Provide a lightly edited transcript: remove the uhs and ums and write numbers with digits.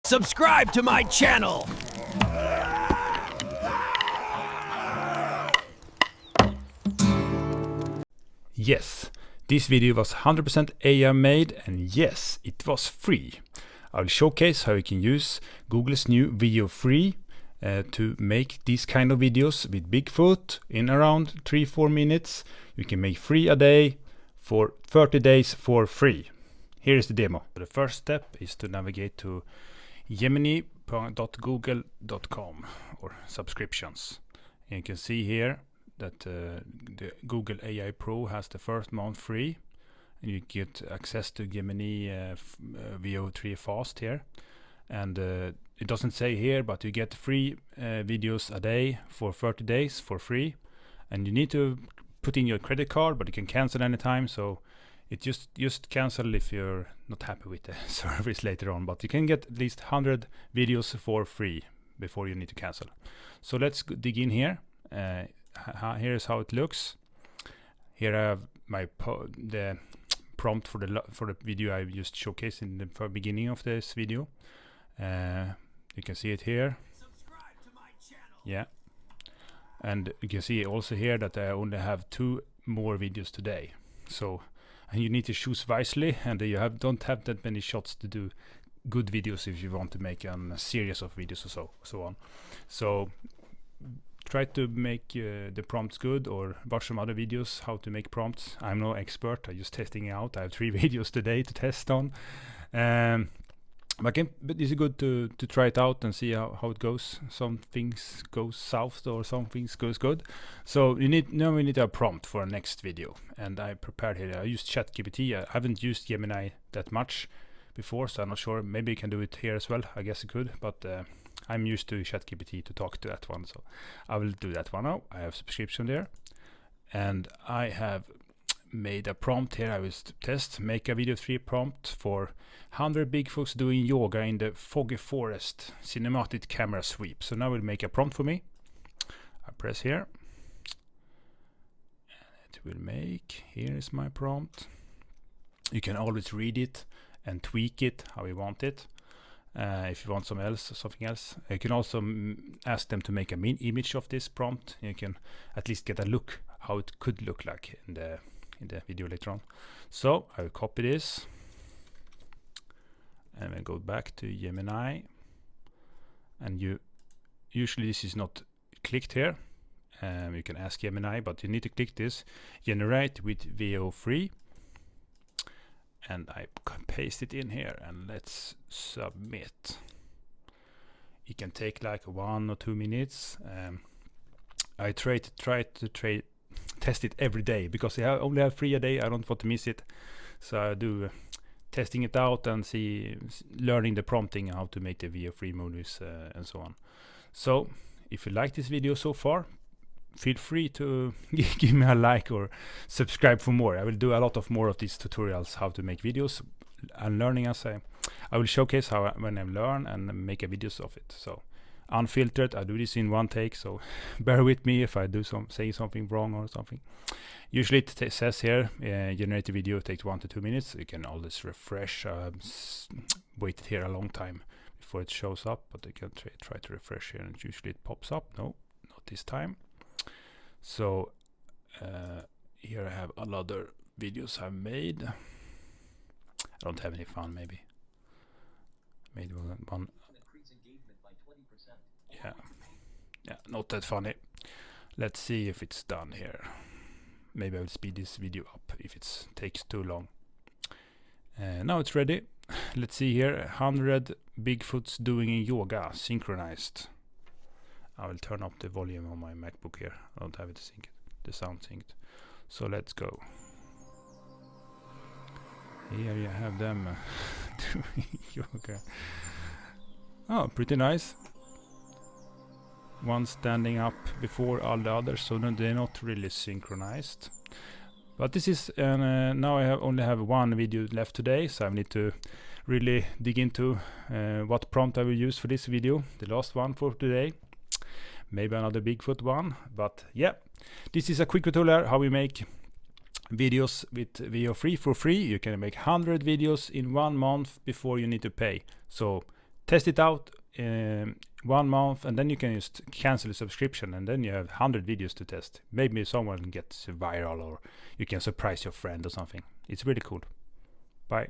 Subscribe to my channel! Yes, this video was 100% AI made, and yes, it was free. I will showcase how you can use Google's new Video Free to make these kind of videos with Bigfoot in around 3-4 minutes. You can make 3 a day for 30 days for free. Here is the demo. The first step is to navigate to gemini.google.com or subscriptions. And you can see here that the Google AI Pro has the first month free, and you get access to Gemini VO3 Fast here. And it doesn't say here, but you get free videos a day for 30 days for free. And you need to put in your credit card, but you can cancel anytime. So it just cancel if you're not happy with the service later on. But you can get at least 100 videos for free before you need to cancel. So let's dig in here. Here's how it looks. Here I have the prompt for the video I just showcased in the beginning of this video. You can see it here. Subscribe to my channel. Yeah, and you can see also here that I only have 2 more videos today. So, and you need to choose wisely, and you don't have that many shots to do good videos if you want to make a series of videos or so on. So try to make the prompts good, or watch some other videos how to make prompts. I'm no expert, I'm just testing it out. I have 3 videos today to test on. But it's good to try it out and see how it goes. Some things go south or some things goes good. So we need a prompt for our next video. And I prepared here. I used ChatGPT. I haven't used Gemini that much before, so I'm not sure. Maybe you can do it here as well. I guess you could, but I'm used to ChatGPT to talk to that one, so I will do that one now. I have subscription there, and I have made a prompt here. I will test make a video 3 prompt for 100 Bigfoots doing yoga in the foggy forest cinematic camera sweep. So now we'll make a prompt for me. I press here, and it will make. Here is my prompt. You can always read it and tweak it how you want it. If you want something else, you can also ask them to make a image of this prompt. You can at least get a look how it could look like in the video later on. So I will copy this, and then go back to Gemini. And usually this is not clicked here. You can ask Gemini, but you need to click this generate with VO free. And I paste it in here, and let's submit. It can take like 1 or 2 minutes. I try to test it every day, because I only have 3 a day. I don't want to miss it, so I do testing it out and learning the prompting, how to make the VO3 movies and so on. So if you like this video so far, feel free to give me a like or subscribe for more. I will do a lot of more of these tutorials, how to make videos. I'm learning as I will showcase when I learn and make a videos of it. So unfiltered, I do this in 1 take, so bear with me if I say something wrong or something. Usually it says here generate a video takes 1 to 2 minutes. You can always refresh. Waited here a long time before it shows up, but I can try to refresh here, and usually it pops up. No, not this time. So here I have a lot of videos I've made. I don't have any fun, maybe. Made one. Yeah, not that funny. Let's see if it's done here. Maybe I will speed this video up if it takes too long. Now it's ready. Let's see here. 100 Bigfoots doing yoga synchronized. I will turn up the volume on my MacBook here. I don't have it synced, the sound synced. So let's go. Here you have them doing yoga. Oh, pretty nice. One standing up before all the others, so they're not really synchronized. But this is, now I only have 1 video left today, so I need to really dig into what prompt I will use for this video, the last one for today. Maybe another Bigfoot one, but yeah, this is a quick tutorial how we make videos with VO3 for free. You can make 100 videos in 1 month before you need to pay. So test it out 1 month, and then you can just cancel the subscription, and then you have 100 videos to test. Maybe someone gets viral, or you can surprise your friend or something. It's really cool. Bye.